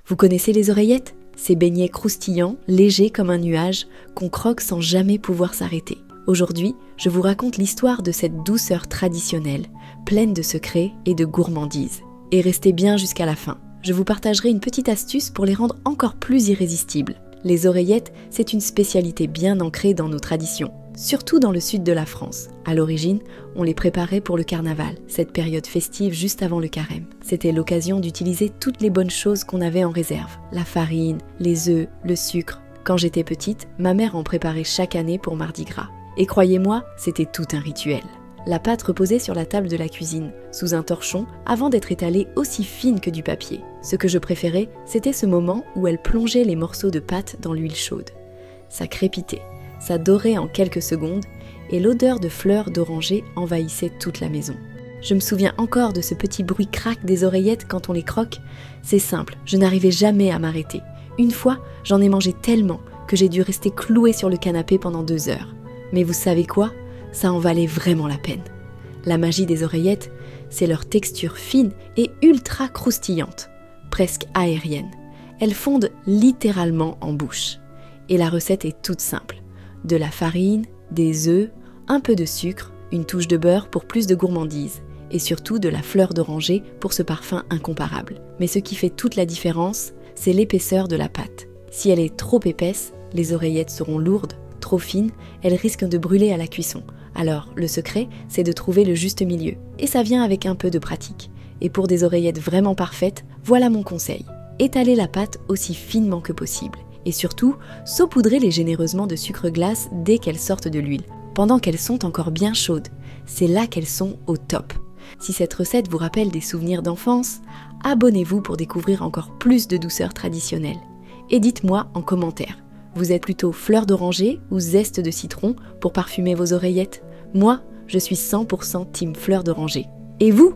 Vous connaissez les oreillettes? Ces beignets croustillants, légers comme un nuage, qu'on croque sans jamais pouvoir s'arrêter. Aujourd'hui, je vous raconte l'histoire de cette douceur traditionnelle, pleine de secrets et de gourmandise. Et restez bien jusqu'à la fin. Je vous partagerai une petite astuce pour les rendre encore plus irrésistibles. Les oreillettes, c'est une spécialité bien ancrée dans nos traditions, surtout dans le sud de la France. À l'origine, on les préparait pour le carnaval, cette période festive juste avant le carême. C'était l'occasion d'utiliser toutes les bonnes choses qu'on avait en réserve. La farine, les œufs, le sucre. Quand j'étais petite, ma mère en préparait chaque année pour Mardi Gras. Et croyez-moi, c'était tout un rituel. La pâte reposait sur la table de la cuisine, sous un torchon, avant d'être étalée aussi fine que du papier. Ce que je préférais, c'était ce moment où elle plongeait les morceaux de pâte dans l'huile chaude. Ça crépitait, ça dorait en quelques secondes, et l'odeur de fleurs d'oranger envahissait toute la maison. Je me souviens encore de ce petit bruit craque des oreillettes quand on les croque. C'est simple, je n'arrivais jamais à m'arrêter. Une fois, j'en ai mangé tellement que j'ai dû rester clouée sur le canapé pendant 2 heures. Mais vous savez quoi ? Ça en valait vraiment la peine. La magie des oreillettes, c'est leur texture fine et ultra croustillante, presque aérienne. Elles fondent littéralement en bouche. Et la recette est toute simple. De la farine, des œufs, un peu de sucre, une touche de beurre pour plus de gourmandise, et surtout de la fleur d'oranger pour ce parfum incomparable. Mais ce qui fait toute la différence, c'est l'épaisseur de la pâte. Si elle est trop épaisse, les oreillettes seront lourdes, trop fines, elles risquent de brûler à la cuisson. Alors, le secret, c'est de trouver le juste milieu. Et ça vient avec un peu de pratique. Et pour des oreillettes vraiment parfaites, voilà mon conseil. Étalez la pâte aussi finement que possible. Et surtout, saupoudrez-les généreusement de sucre glace dès qu'elles sortent de l'huile, pendant qu'elles sont encore bien chaudes. C'est là qu'elles sont au top. Si cette recette vous rappelle des souvenirs d'enfance, abonnez-vous pour découvrir encore plus de douceur traditionnelle. Et dites-moi en commentaire. Vous êtes plutôt fleur d'oranger ou zeste de citron pour parfumer vos oreillettes? Moi, je suis 100% team fleur d'oranger. Et vous?